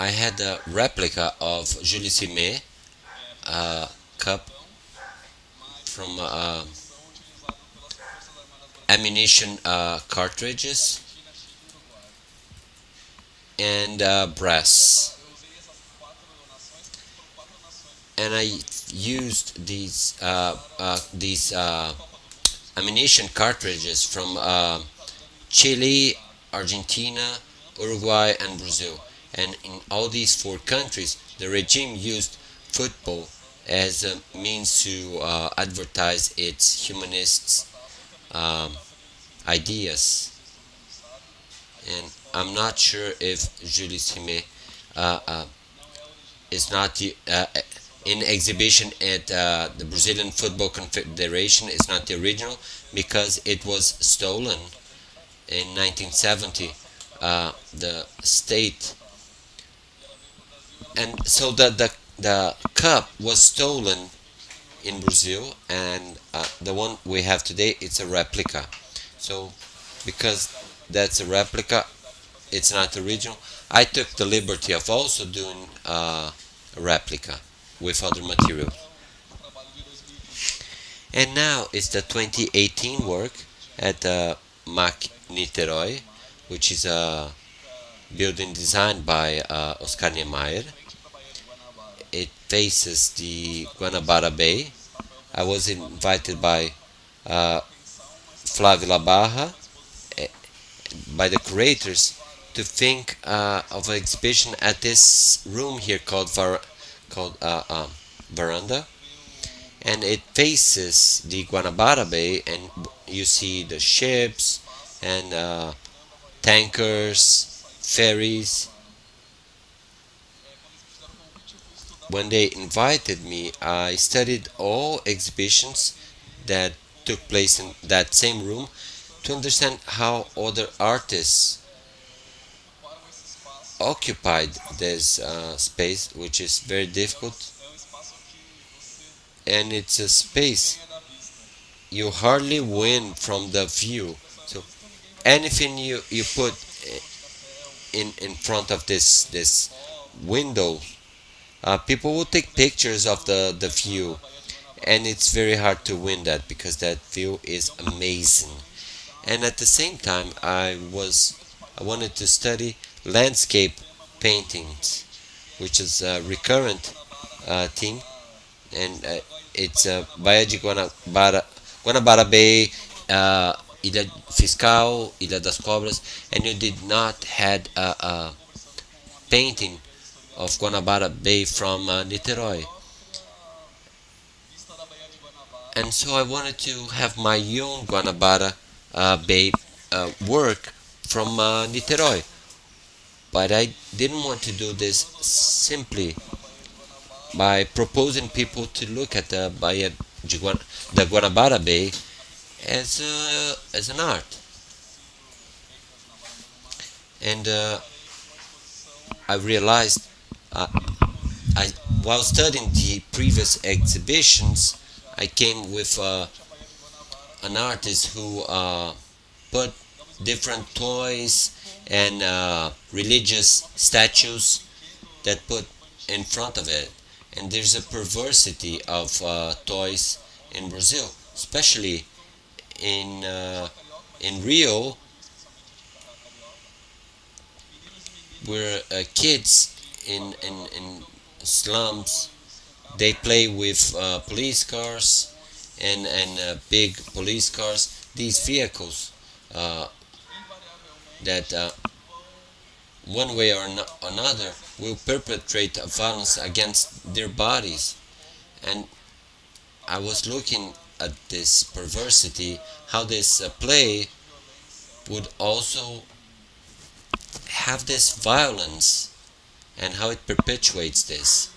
I had a replica of Jules Rimet cup from ammunition cartridges and brass. And I used these ammunition cartridges from Chile, Argentina, Uruguay, and Brazil. And in all these four countries, the regime used football as a means to advertise its humanist um, ideas. And I'm not sure if Jules Rimet uh, uh, is not in exhibition at the Brazilian Football Confederation. Is not the original because it was stolen in 1970. The state, and so the cup was stolen in Brazil, and the one we have today, it's a replica. So because that's a replica, it's not original. I took the liberty of also doing a replica with other materials. And now it's the 2018 work at the MAC Niterói, which is a building designed by Oscar Niemeyer. It faces the Guanabara Bay. I was invited by uh, Flávio Labarra, eh, by the curators, to think of an exhibition at this room here called Veranda, and it faces the Guanabara Bay, and you see the ships and tankers, ferries. When they invited me, I studied all exhibitions that took place in that same room to understand how other artists occupied this space, which is very difficult, and it's a space you hardly win from the view. So anything you put in front of this window, people will take pictures of the view, and it's very hard to win that because that view is amazing. And at the same time, I wanted to study landscape paintings, which is a recurrent theme, and it's Baía de Guanabara Bay, Ilha Fiscal, Ilha das Cobras, and you did not had a painting of Guanabara Bay from Niterói. And so I wanted to have my own Guanabara Bay work from Niterói. But I didn't want to do this simply by proposing people to look at the Guanabara Bay as an art. And I realized, uh, I while studying the previous exhibitions, I came with an artist who put different toys and religious statues that put in front of it. And there's a perversity of toys in Brazil, especially in in Rio, where kids in slums, they play with police cars and big police cars. These vehicles uh, that one way or another will perpetrate violence against their bodies. And I was looking at this perversity, how this play would also have this violence and how it perpetuates this.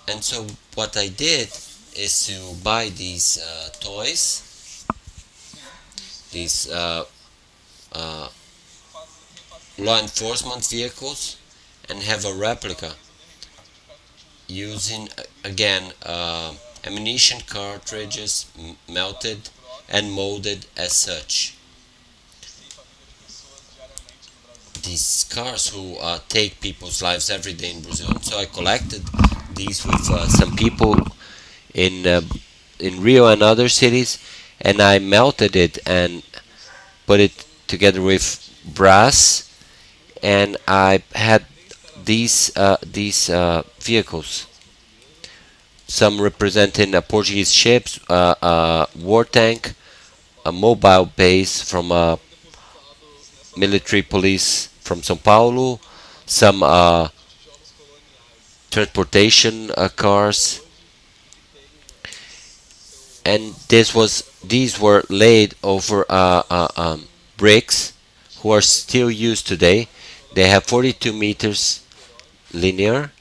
And so what I did is to buy these toys, these uh, law enforcement vehicles, and have a replica using again ammunition cartridges melted and molded as such. these cars who take people's lives every day in Brazil. So I collected these with some people in uh, in Rio and other cities, and I melted it and put it together with brass, and I had these vehicles. Some representing a Portuguese ships, a war tank, a mobile base from a military police from São Paulo, some transportation cars, and these were laid over bricks, who are still used today. They have 42 meters linear,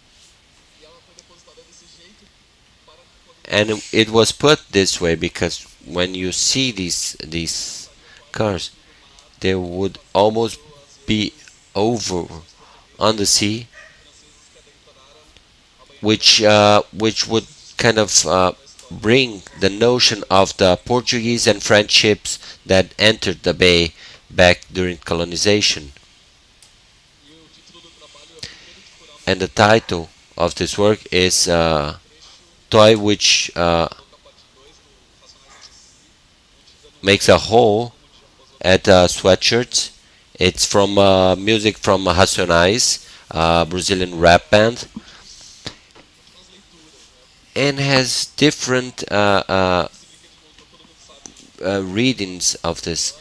and it was put this way because when you see these cars, they would almost be over on the sea, which would kind of bring the notion of the Portuguese and French ships that entered the bay back during colonization. And the title of this work is toy which makes a hole at sweatshirts. It's from music from Racionais, Brazilian rap band, and has different readings of this.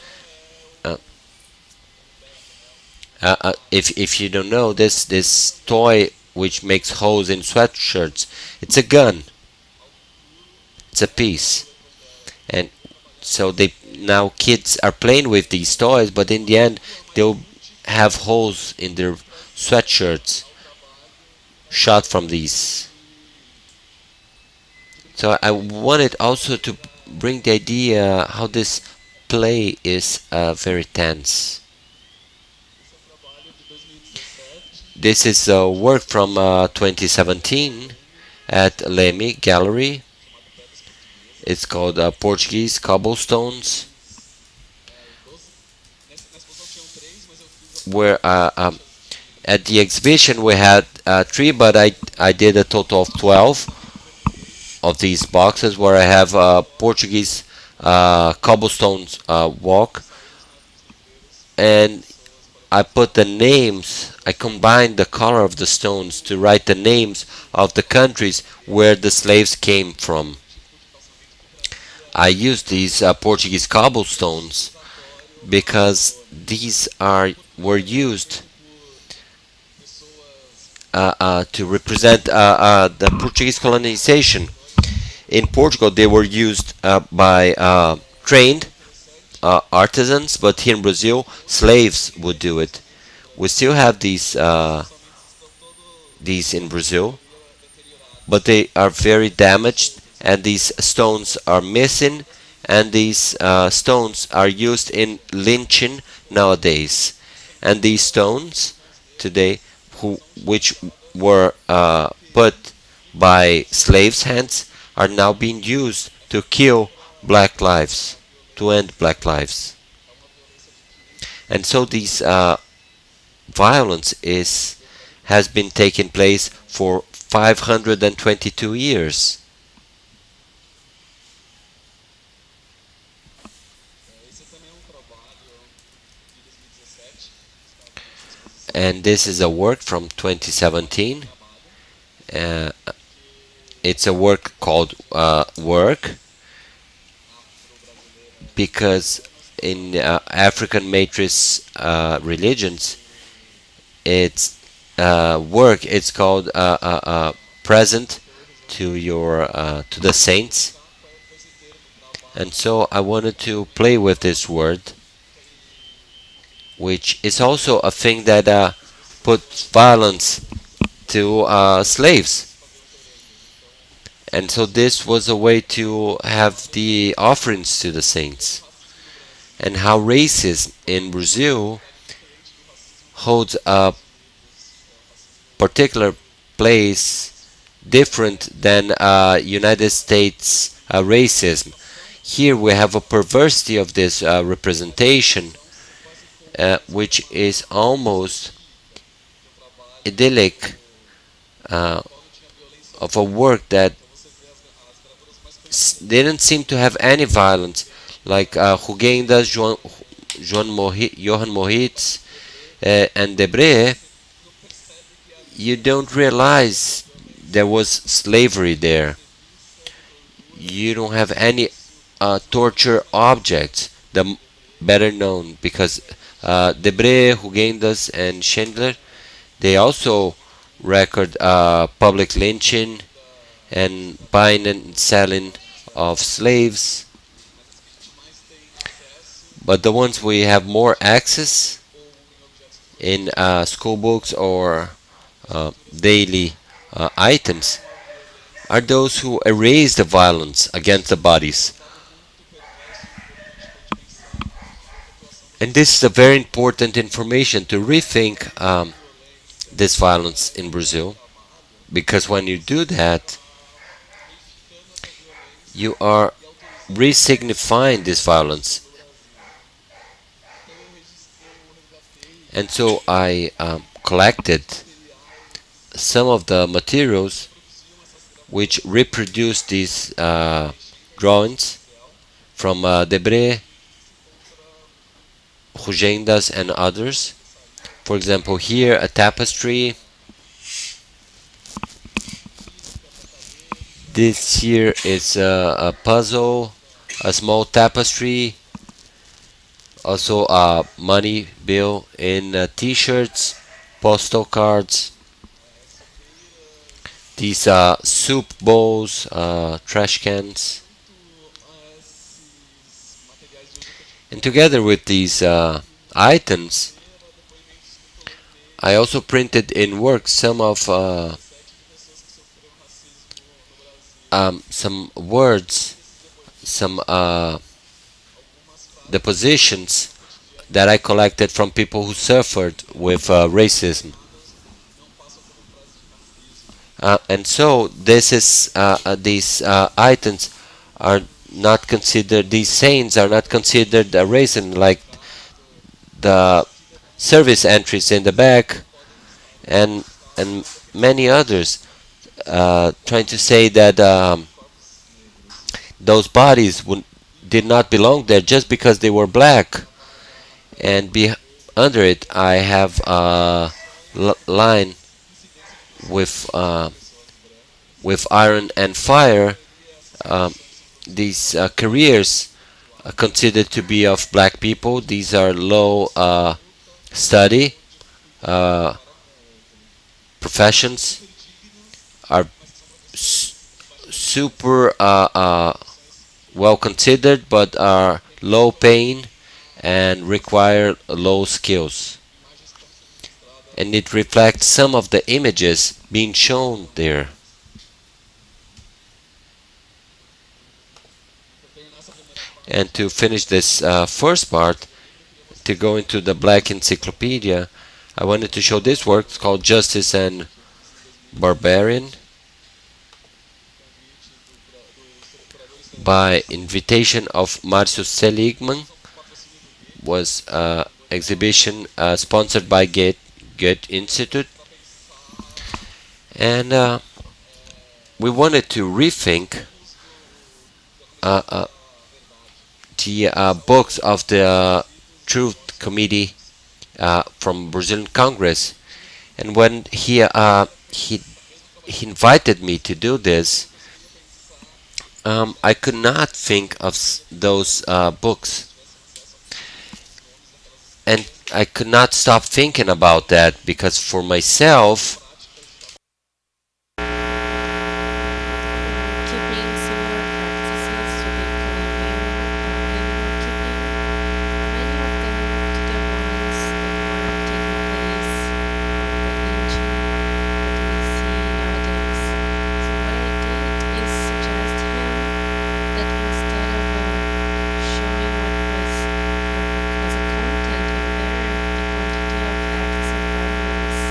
Uh, if you don't know this toy which makes holes in sweatshirts, it's a gun. It's a piece, and so they now kids are playing with these toys, but in the end they'll have holes in their sweatshirts shot from these. So I wanted also to bring the idea how this play is very tense. This is a work from 2017 at Leme Gallery. It's called Portuguese Cobblestones, where at the exhibition we had three, but I did a total of 12 of these boxes where I have Portuguese cobblestones walk, and I put the names. I combined the color of the stones to write the names of the countries where the slaves came from. I used these Portuguese cobblestones because these were used to represent the Portuguese colonization. In Portugal, they were used by trained artisans, but here in Brazil, slaves would do it. We still have these in Brazil, but they are very damaged, and these stones are missing, and these stones are used in lynching nowadays. And these stones today, which were put by slaves' hands, are now being used to kill black lives, to end black lives. And so this violence has been taking place for 522 years. And this is a work from 2017. Uh, it's a work called Work, because in African matrix religions, it's work. It's called present to the saints, and so I wanted to play with this word, which is also a thing that puts violence to slaves. And so this was a way to have the offerings to the saints, and how racism in Brazil holds a particular place different than United States racism. Here we have a perversity of this representation, which is almost idyllic, uh, of a work that didn't seem to have any violence, like Jugendas, Johann Moritz, and Debré. You don't realize there was slavery there. You don't have any torture objects, better known, because Debré, Hugendas, and Schindler, they also record public lynching and buying and selling of slaves. But the ones we have more access in school books or daily items are those who erase the violence against the bodies. And this is a very important information to rethink this violence in Brazil, because when you do that, you are re-signifying this violence. And so I collected some of the materials which reproduce these drawings from Debré, Rugendas, and others. For example, here a tapestry. This here is a puzzle, a small tapestry, also a money bill in t-shirts, postal cards. These soup bowls, trash cans. And together with these items, I also printed in work some of some words, some depositions that I collected from people who suffered with racism. And so this is these items are not considered, these sayings are not considered racist, like the service entries in the back, and many others, trying to say that those bodies did not belong there just because they were black. And under it I have a line with iron and fire. These careers are considered to be of black people. These are low study professions, are super well considered, but are low paying and require low skills. And it reflects some of the images being shown there. And to finish this first part, to go into the Black Encyclopedia, I wanted to show this work. It's called Justice and Barbarian, by invitation of Márcio Seligman. Was exhibition sponsored by Goethe Institute. And we wanted to rethink the books of the Truth Committee from Brazilian Congress. And when he invited me to do this, I could not think of those books, and I could not stop thinking about that, because for myself, keeping similar practices to the colonial animal keeping, many of them to the ones that were taking place from the lynching that we see nowadays. So what I did is suggest him that instead of showing what was as a content and better the quantity of acts of violence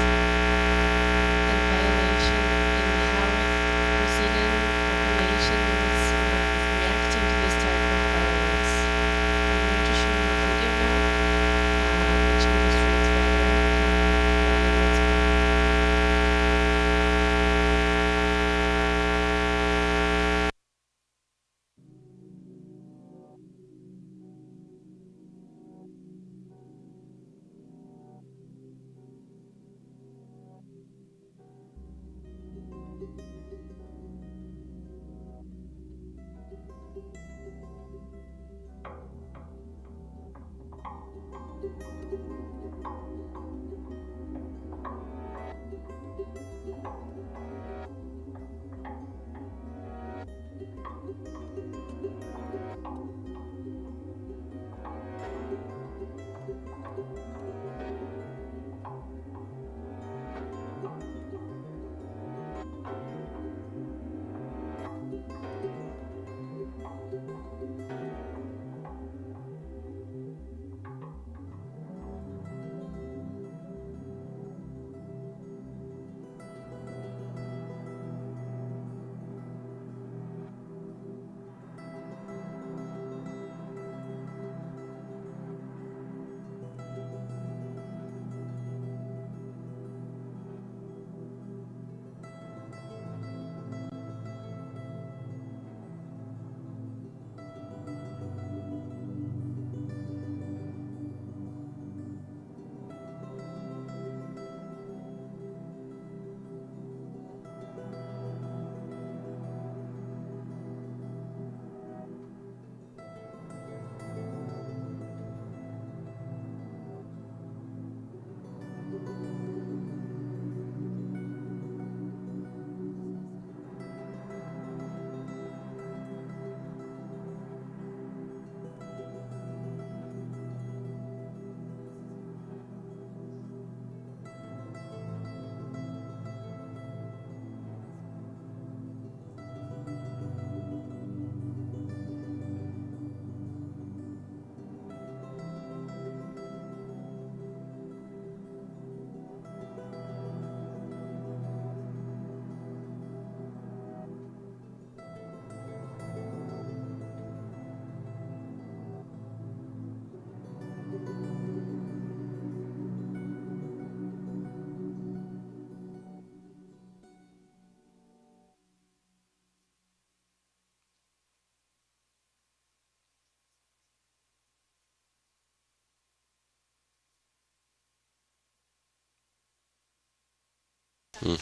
Mm.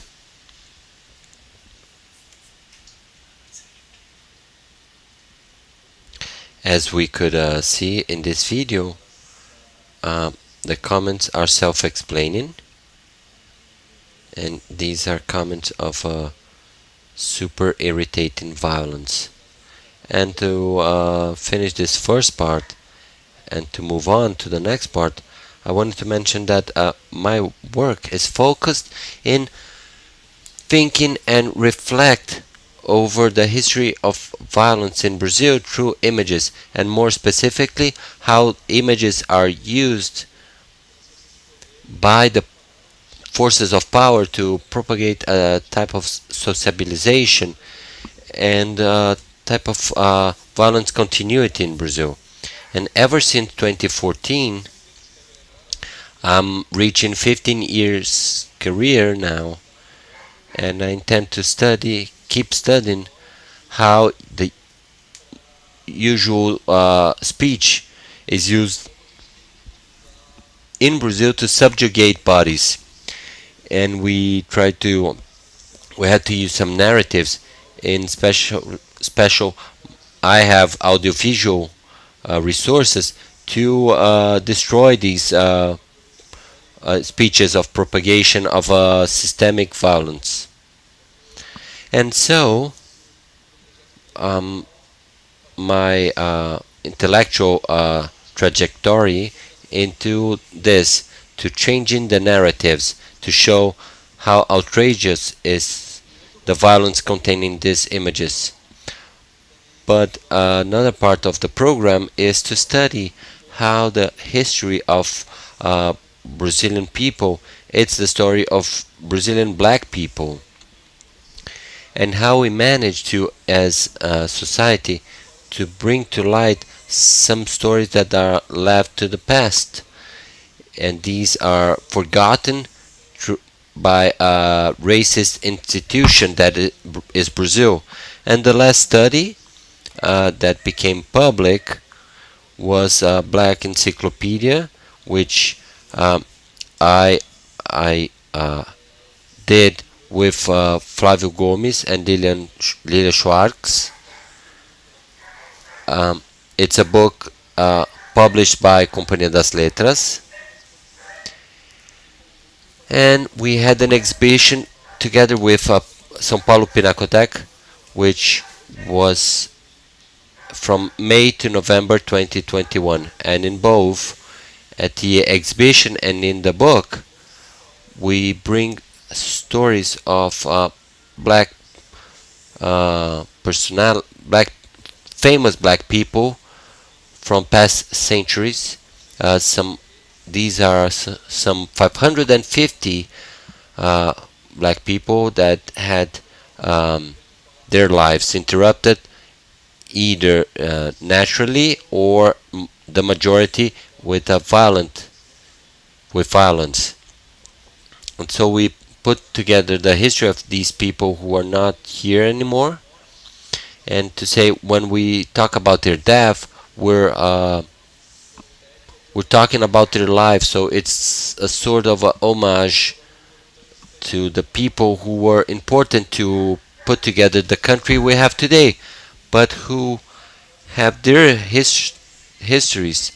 As we could see in this video, uh, the comments are self-explaining, and these are comments of super irritating violence. And to finish this first part and to move on to the next part, I wanted to mention that my work is focused in thinking and reflect over the history of violence in Brazil through images, and more specifically, how images are used by the forces of power to propagate a type of sociabilization and type of violence continuity in Brazil. And ever since 2014, I'm reaching 15 years career now, and I intend to keep studying how the usual speech is used in Brazil to subjugate bodies. And we had to use some narratives in special. I have audiovisual resources to destroy these speeches of propagation of systemic violence. And so, um, my intellectual trajectory into this, to changing the narratives to show how outrageous is the violence contained in these images. But another part of the program is to study how the history of Brazilian people, it's the story of Brazilian black people, and how we manage to, as a society, to bring to light some stories that are left to the past, and these are forgotten by a racist institution that is Brazil. And the last study that became public was a Black Encyclopedia, which um, I I did with Flavio Gomes and Lilia Schwartz. Um, it's a book published by Companhia das Letras, and we had an exhibition together with São Paulo Pinacoteca, which was from May to November 2021. And in both, at the exhibition and in the book, we bring stories of black black famous black people from past centuries. Some These are some 550 uh, black people that had um, their lives interrupted either naturally or the majority with violence. And so we put together the history of these people who are not here anymore, and to say when we talk about their death, we're talking about their lives. So it's a sort of a homage to the people who were important to put together the country we have today, but who have their histories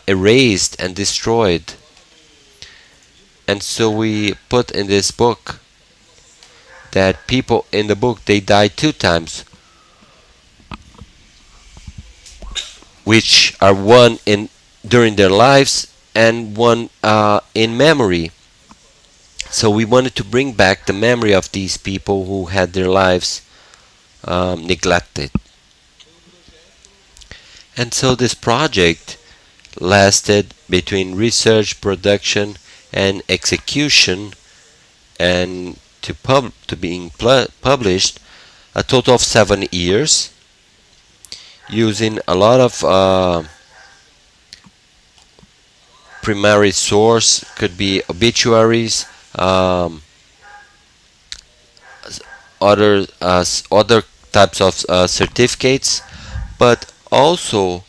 erased and destroyed. And so we put in this book that people in the book, they died two times, which are one in during their lives and one in memory. So we wanted to bring back the memory of these people who had their lives neglected. And so this project lasted between research, production, and execution, and to being published, a total of 7 years, using a lot of primary source. Could be obituaries, other types of certificates, but also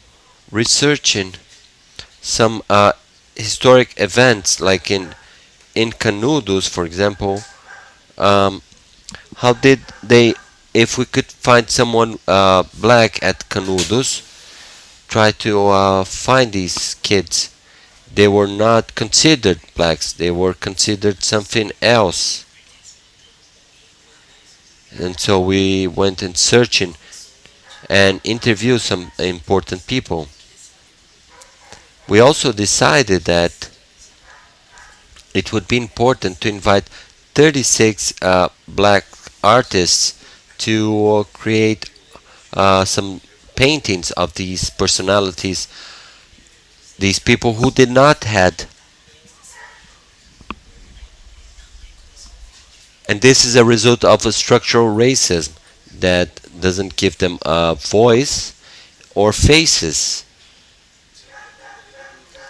researching some historic events, like in Canudos, for example, Um, how did they? If we could find someone black at Canudos, try to find these kids. They were not considered blacks. They were considered something else. And so we went in searching and interviewed some important people. We also decided that it would be important to invite 36 black artists to create some paintings of these personalities, these people who did not had. And this is a result of a structural racism that doesn't give them a voice or faces.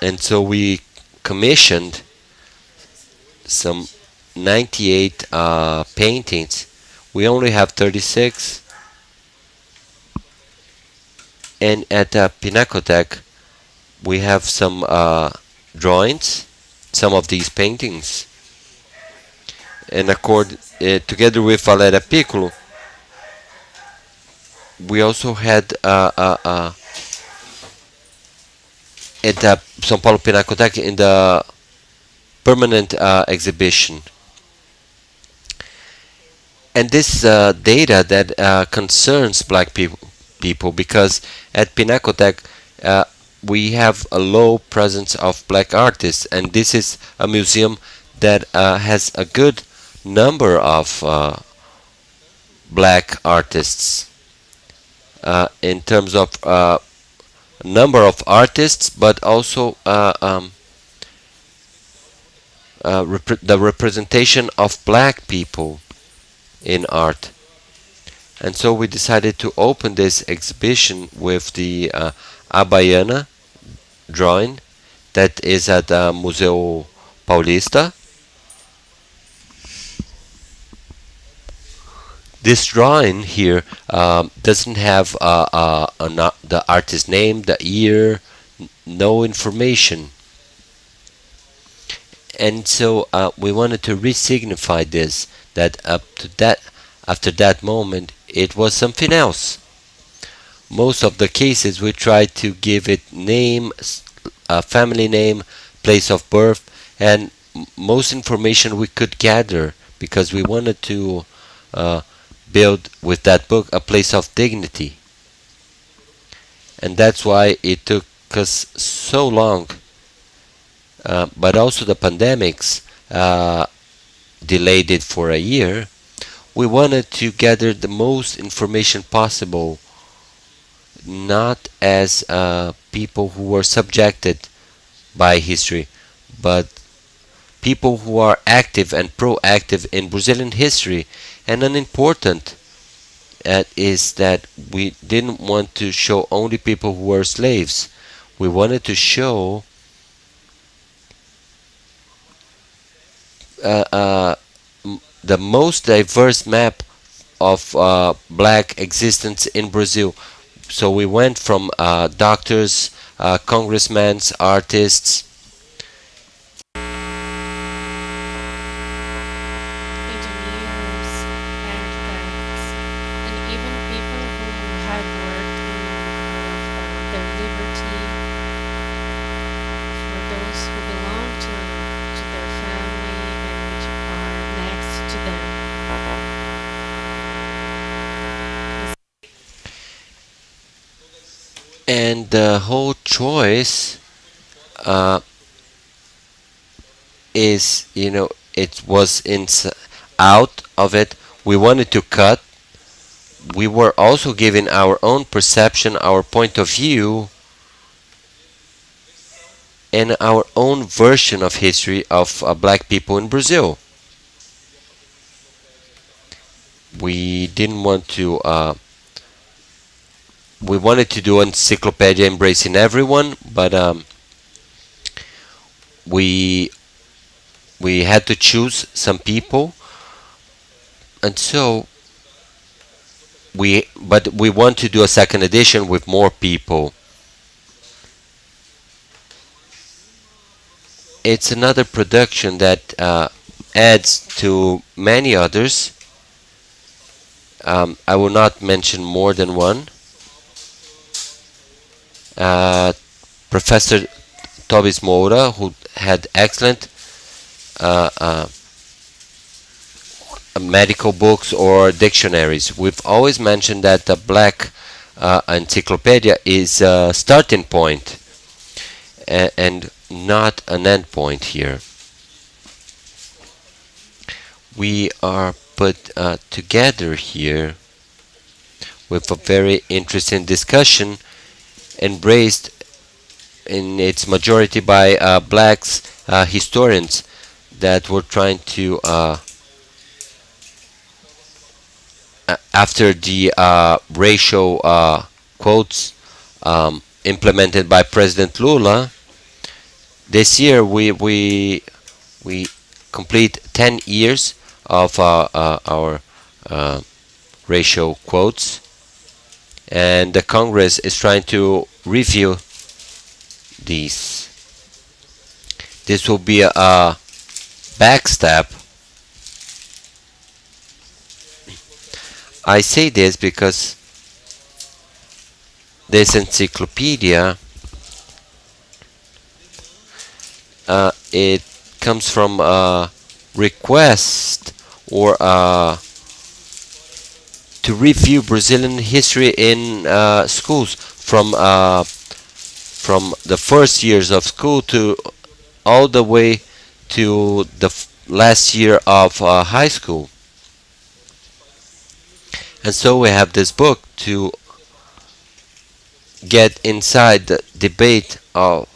And so we commissioned some 98 paintings. We only have 36. And at Pinacothek, we have some drawings, some of these paintings. And together with Valera Piccolo, we also had at the São Paulo Pinacothek in the permanent exhibition. And this data that concerns black people because at Pinacothek we have a low presence of black artists, and this is a museum that has a good number of black artists in terms of number of artists, but also the representation of black people in art. And so we decided to open this exhibition with the Abaiana drawing that is at Museu Paulista. This drawing here doesn't have the artist's name, the year, no information. And so we wanted to re-signify this, that up to that, after that moment, it was something else. Most of the cases we tried to give it name, family name, place of birth, and most information we could gather because we wanted to build with that book a place of dignity. And that's why it took us so long. But also the pandemics delayed it for a year. We wanted to gather the most information possible, not as people who were subjected by history, but people who are active and proactive in Brazilian history. And an important is that we didn't want to show only people who were slaves. We wanted to show the most diverse map of black existence in Brazil. So we went from doctors, congressmen, artists, engineers, architects, and even people who had worked in their liberty, for those who belong to their family and which are next to them. and the whole choice uh, is, it was out of it. We wanted to cut. We were also giving our own perception, our point of view, and our own version of history of black people in Brazil. We didn't want to. We wanted to do an encyclopedia embracing everyone, but we we had to choose some people, and so we want to do a second edition with more people. It's another production that adds to many others. I will not mention more than one. Uh, Professor Tobis Moura, who had excellent uh, uh, medical books or dictionaries. We've always mentioned that the Black Encyclopedia is a starting point and not an end point here. We are put together here with a very interesting discussion embraced in its majority by blacks historians that were trying to after the racial quotes implemented by President Lula. This year we complete 10 years of our uh, racial quotes, and the Congress is trying to review these. This will be a backstep. I say this because this encyclopedia it comes from a request or to review Brazilian history in schools from the first years of school to all the way to the last year of high school. And so we have this book to get inside the debate of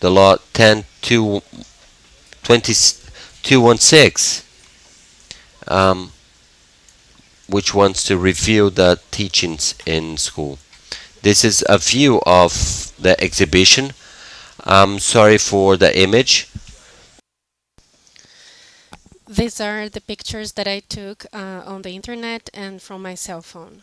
the law 10.216, which wants to review the teachings in school. This is a view of the exhibition. I'm sorry for the image. These are the pictures that I took on the internet and from my cell phone.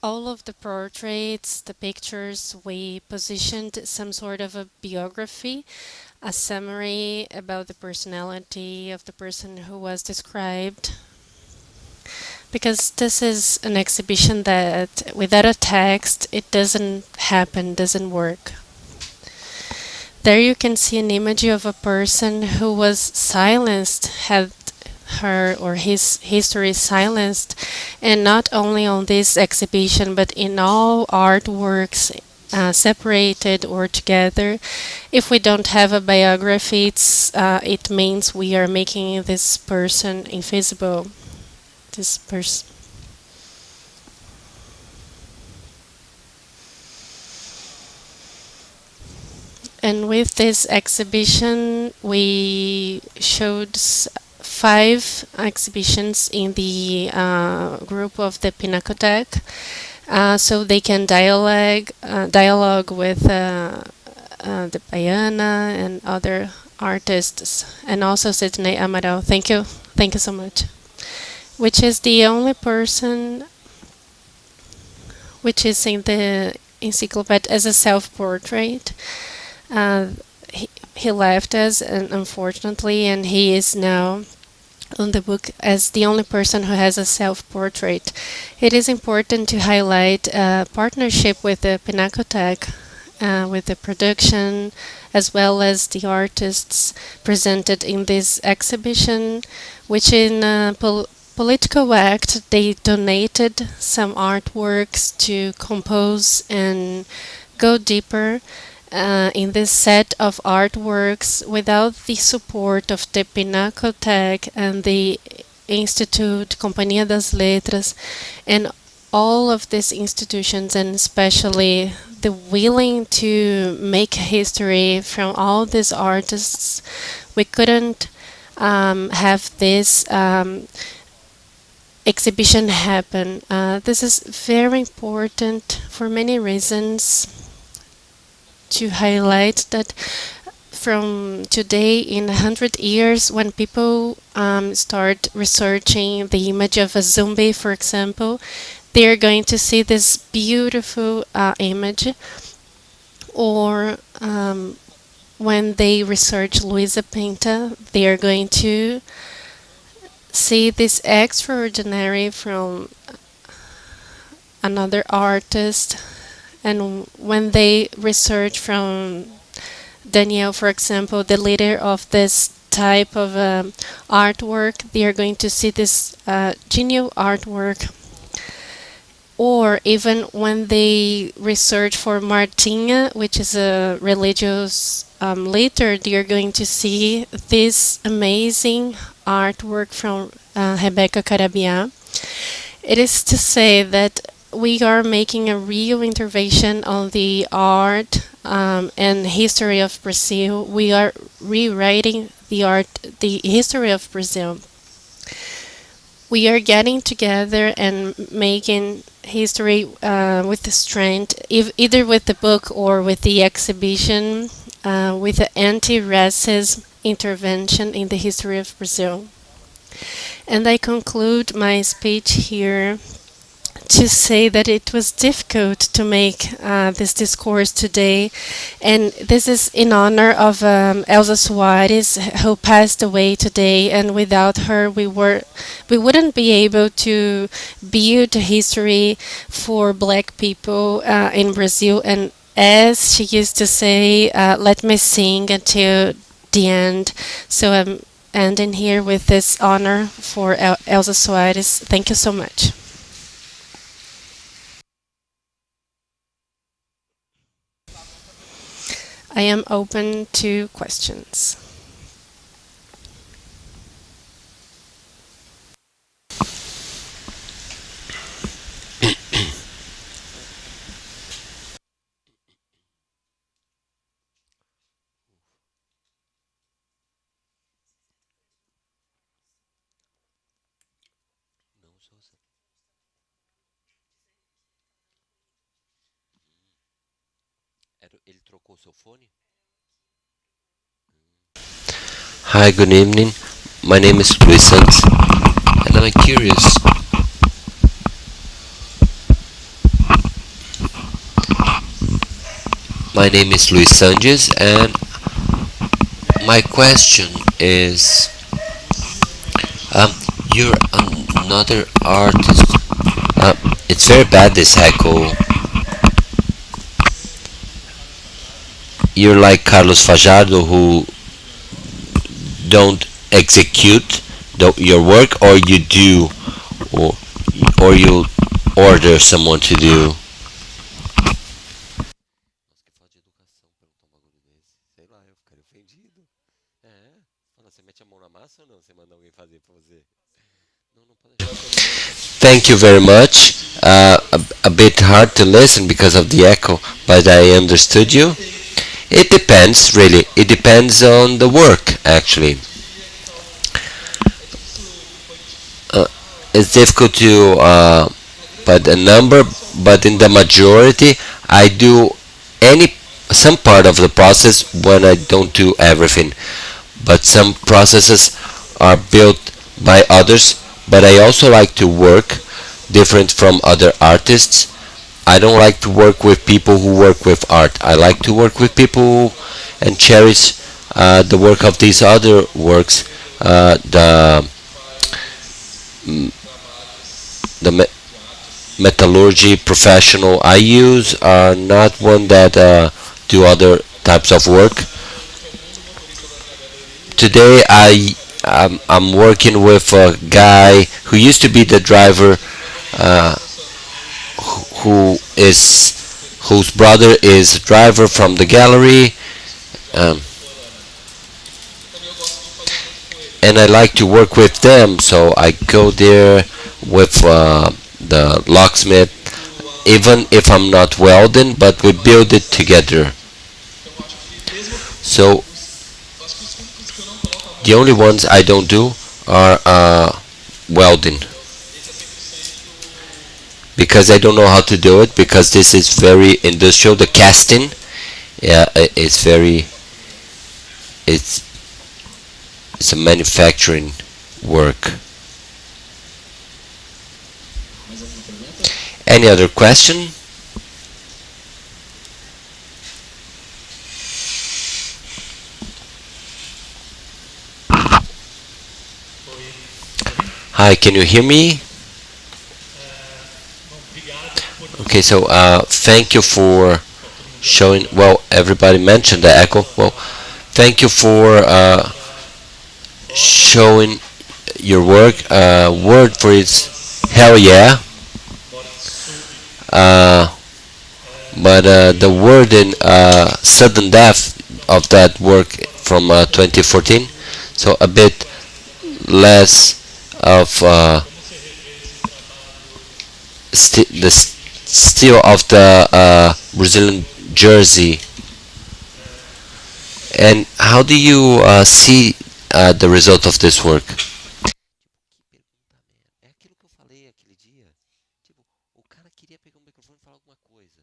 All of the portraits, the pictures, we positioned some sort of a biography, a summary about the personality of the person who was described. Because this is an exhibition that without a text, it doesn't happen, doesn't work. There you can see an image of a person who was silenced, had her or his history silenced, and not only on this exhibition but in all artworks, separated or together. If we don't have a biography, it means we are making this person invisible. This person. And with this exhibition, we showed 5 exhibitions in the group of the Pinacothèque, so they can dialogue with the Baiana and other artists, and also Sidney Amaral. Thank you so much. Which is the only person which is in the encyclopedia as a self-portrait. Uh, he left us, and unfortunately, and he is now on the book as the only person who has a self-portrait. It is important to highlight a partnership with the Pinacothèque, with the production, as well as the artists presented in this exhibition, which in political act they donated some artworks to compose and go deeper in this set of artworks. Without the support of the Pinacothèque and the Institute Companhia das Letras and all of these institutions, and especially the willing to make history from all these artists, we couldn't have this exhibition happen. This is very important for many reasons to highlight that from today in 100 years, when people start researching the image of a zombie, for example, they're going to see this beautiful image, or when they research Luisa Pinta, they are going to see this extraordinary from another artist. And when they research from Danielle, for example, the leader of this type of artwork, they are going to see this genial artwork. Or even when they research for Martinha, which is a religious leader, they are going to see this amazing artwork from Rebecca Carabiá. It is to say that we are making a real intervention on the art and history of Brazil. We are rewriting the history of Brazil. We are getting together and making history with the strength, either with the book or with the exhibition, with the anti-racist intervention in the history of Brazil. And I conclude my speech here to say that it was difficult to make this discourse today, and this is in honor of Elza Soares, who passed away today. And without her, we wouldn't be able to build history for Black people in Brazil. And as she used to say, "Let me sing until the end." So I'm ending here with this honor for Elza Soares. Thank you so much. I am open to questions. Ele trocou seu fone? Hi, good evening. My name is Luis Santos, and I'm curious. My name is Luis Sanchez, and my question is, you're another artist. It's very bad, this echo. You're like Carlos Fajardo, who don't execute your work, or you do, or, or you order someone to do. Thank you very much. A bit hard to listen because of the echo, but I understood you. It depends, really. It depends on the work, actually. Uh, it's difficult to put a number, but in the majority, I do any some part of the process when I don't do everything. But some processes are built by others. But I also like to work different from other artists. I don't like to work with people who work with art. I like to work with people and cherish the work of these other works. The metallurgy professional I use are not one that do other types of work. Today I'm working with a guy who used to be the driver, uh, whose brother is driver from the gallery, um, and I like to work with them. So I go there with the locksmith, even if I'm not welding, but we build it together. So the only ones I don't do are welding, because I don't know how to do it, because this is very industrial. The casting, yeah, it's very, it's it's a manufacturing work. Any other question? Hi, can you hear me? Okay, so thank you for showing. Well, everybody mentioned the echo. Well, thank you for showing your work. Word for it's hell yeah. Uh, but the word in sudden death of that work from 2014, so a bit less of the still of the Brazilian jersey. And how do you see the result of this work? É aquilo que eu falei aquele dia. Tipo, o cara queria pegar o microfone e falar alguma coisa.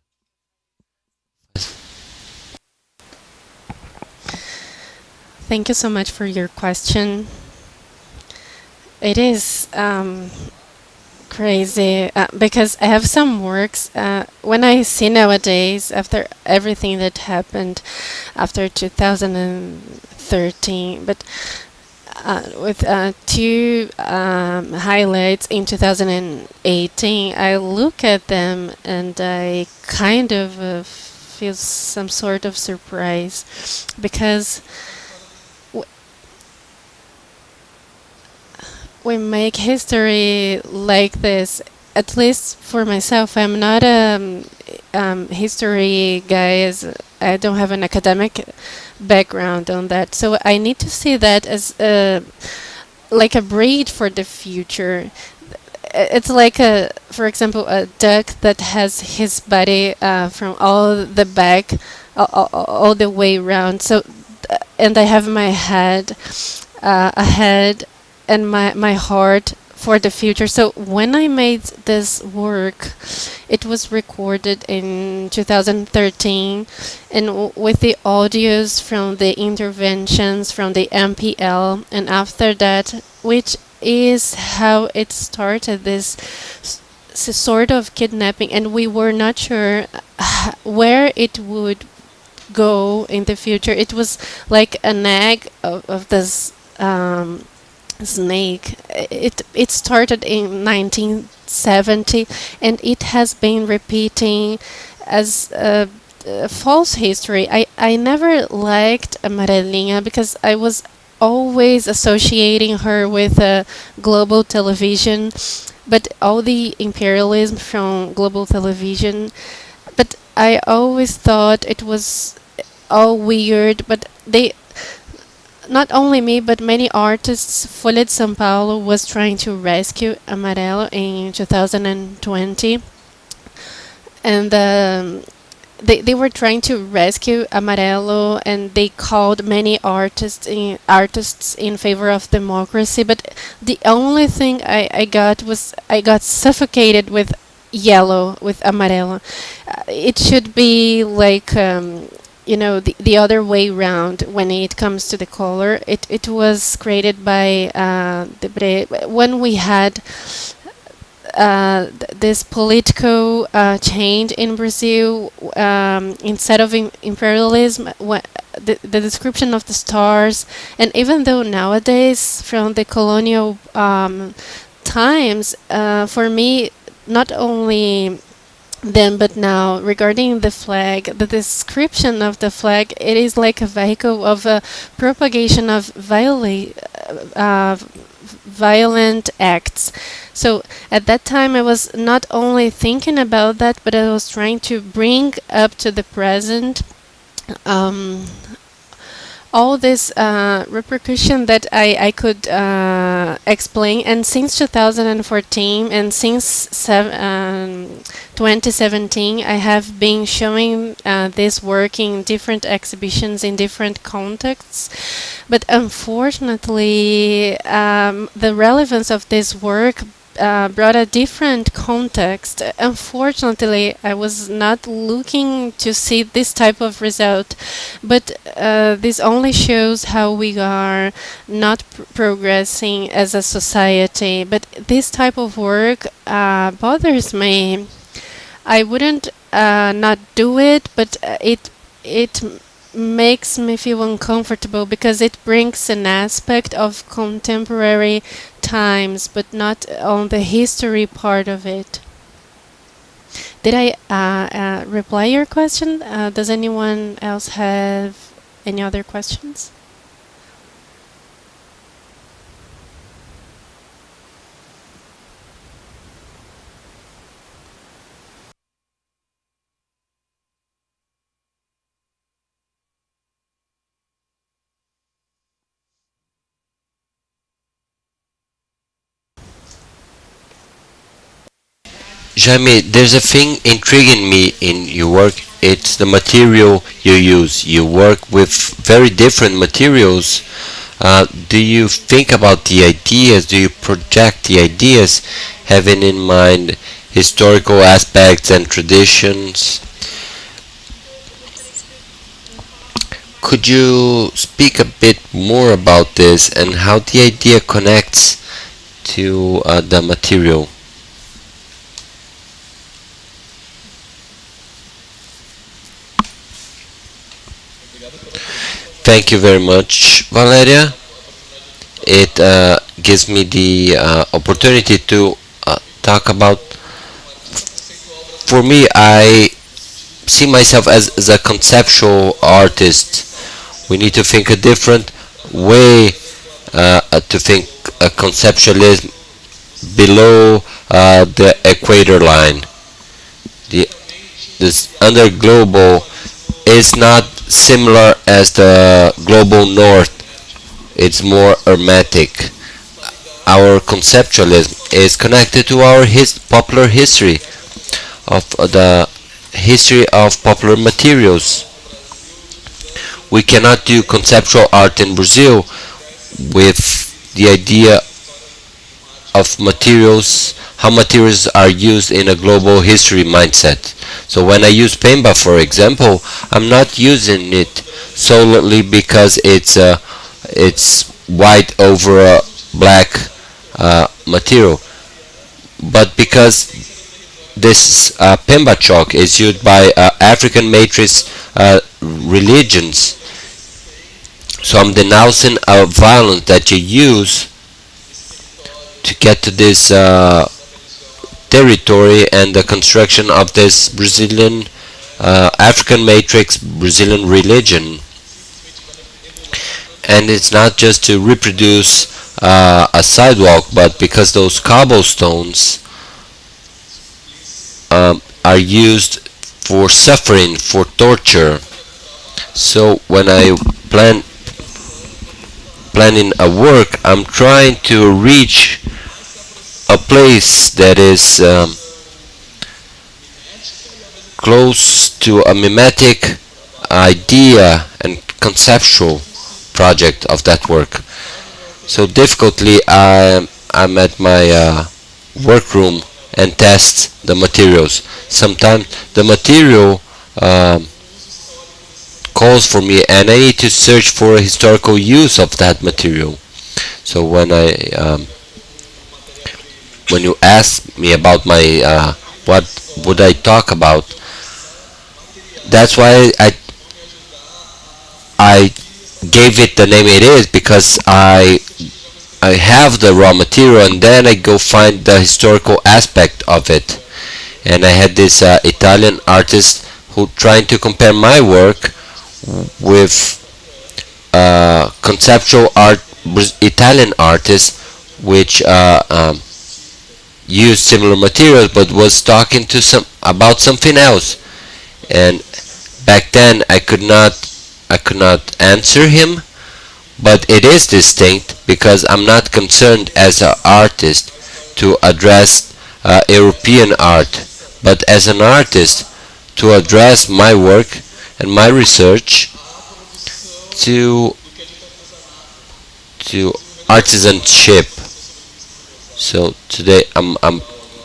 Thank you so much for your question. It is crazy because I have some works when I see nowadays after everything that happened after 2013, but with two highlights in 2018, I look at them and I kind of feel some sort of surprise because we make history like this. At least for myself, I'm not a history guy. I don't have an academic background on that, so I need to see that as like a breed for the future. It's like for example, a duck that has his body from all the back, all the way around. So, and I have my head, a head and my heart for the future. So when I made this work, it was recorded in 2013, and with the audios from the interventions from the MPL, and after that, which is how it started this sort of kidnapping, and we were not sure where it would go in the future. It was like an egg of this snake. It started in 1970, and it has been repeating as a false history. I never liked Amarelinha because I was always associating her with global television, but all the imperialism from global television. But I always thought it was all weird, but they, not only me, but many artists, Folha de São Paulo was trying to rescue Amarelo in 2020, and they were trying to rescue Amarelo, and they called many artists in favor of democracy. But the only thing I got was I got suffocated with yellow, with Amarelo. It should be like the other way round when it comes to the color. It was created by when we had this political change in Brazil. Instead of imperialism, the description of the stars, and even though nowadays from the colonial times, for me, not only then but now, regarding the flag, the description of the flag, it is like a vehicle of a propagation of violent acts. So at that time I was not only thinking about that, but I was trying to bring up to the present all this repercussion that I could explain. And since 2014 and since 2017, I have been showing this work in different exhibitions in different contexts. But unfortunately, the relevance of this work brought a different context. Unfortunately, I was not looking to see this type of result, but this only shows how we are not progressing as a society. But this type of work bothers me. I wouldn't not do it, but it makes me feel uncomfortable because it brings an aspect of contemporary times, but not on the history part of it. Did I reply your question? Does anyone else have any other questions? Jaime, there's a thing intriguing me in your work. It's the material you use. You work with very different materials. Do you think about the ideas? Do you project the ideas, having in mind historical aspects and traditions? Could you speak a bit more about this and how the idea connects to the material? Thank you very much, Valeria. It gives me the opportunity to talk about. For me, I see myself as a conceptual artist. We need to think a different way to think conceptualism below the equator line. The this under global is not similar as the global north. It's more hermetic. Our conceptualism is connected to our popular history of the history of popular materials. We cannot do conceptual art in Brazil with the idea of materials, how materials are used in a global history mindset. So when I use Pemba, for example, I'm not using it solely because it's white over a black material, but because this Pemba chalk is used by African matrix religions. So I'm denouncing a violence that you use to get to this territory and the construction of this Brazilian African matrix Brazilian religion. And it's not just to reproduce a sidewalk, but because those cobblestones are used for suffering, for torture. So when I planning a work, I'm trying to reach a place that is close to a mimetic idea and conceptual project of that work. So difficultly I'm at my workroom and test the materials. Sometimes the material calls for me and I need to search for a historical use of that material. So when you ask me about my what would I talk about, that's why I gave it the name it is, because I have the raw material and then I go find the historical aspect of it. And I had this Italian artist who trying to compare my work with conceptual art Italian artists which used similar materials but was talking to some about something else. And back then I could not answer him, but it is distinct because I'm not concerned as an artist to address European art, but as an artist to address my work and my research to artisanship. So today I'm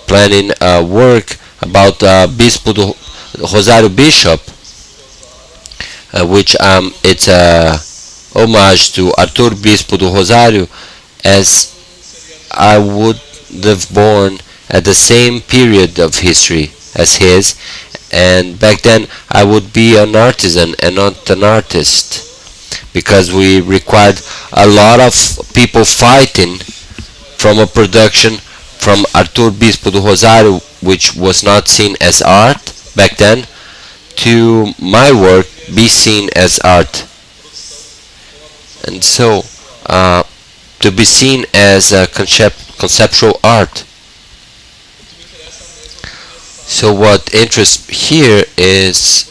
planning a work about Bispo do Rosário Bishop, which it's a homage to Arthur Bispo do Rosário, as I would have born at the same period of history as his, and back then I would be an artisan and not an artist because we required a lot of people fighting from a production from Arthur Bispo do Rosário, which was not seen as art back then, to my work be seen as art. And so, to be seen as a conceptual art. So what interests here is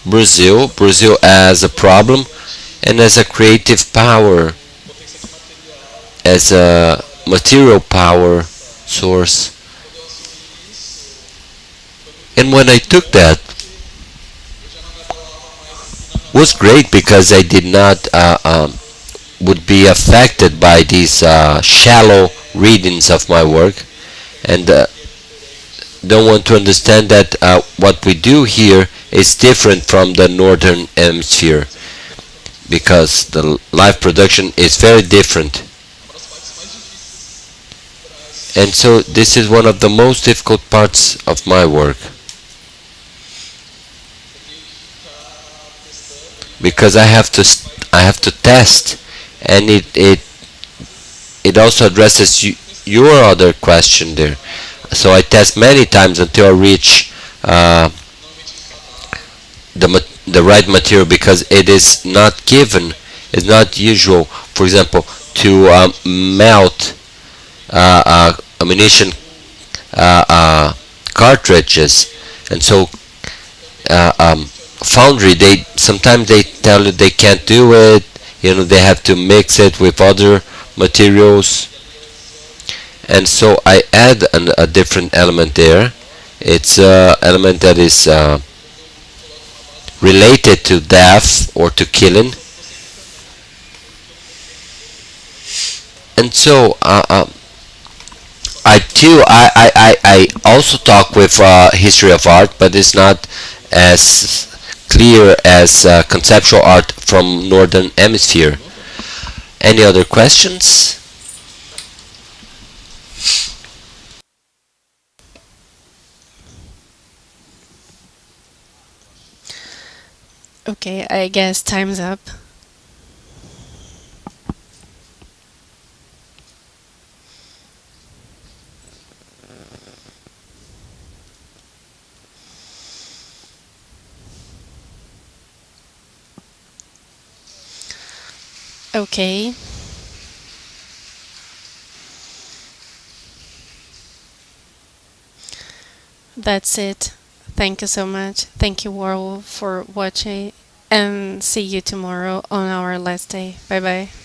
Brazil as a problem and as a creative power, as a material power source. And when I took that, was great because I did not would be affected by these shallow readings of my work, and don't want to understand that what we do here is different from the northern hemisphere because the live production is very different. And so this is one of the most difficult parts of my work because I have to test, and it also addresses your other question there. So I test many times until I reach the right material because it is not given, it's not usual, for example, to melt ammunition cartridges, and so foundry, they sometimes they tell you they can't do it, they have to mix it with other materials, and so I add a different element there. It's an element that is related to death or to killing, and so I also talk with history of art, but it's not as clear as conceptual art from northern hemisphere. Any other questions? Okay, I guess time's up. Okay. That's it. Thank you so much. Thank you all for watching, and see you tomorrow on our last day. Bye bye.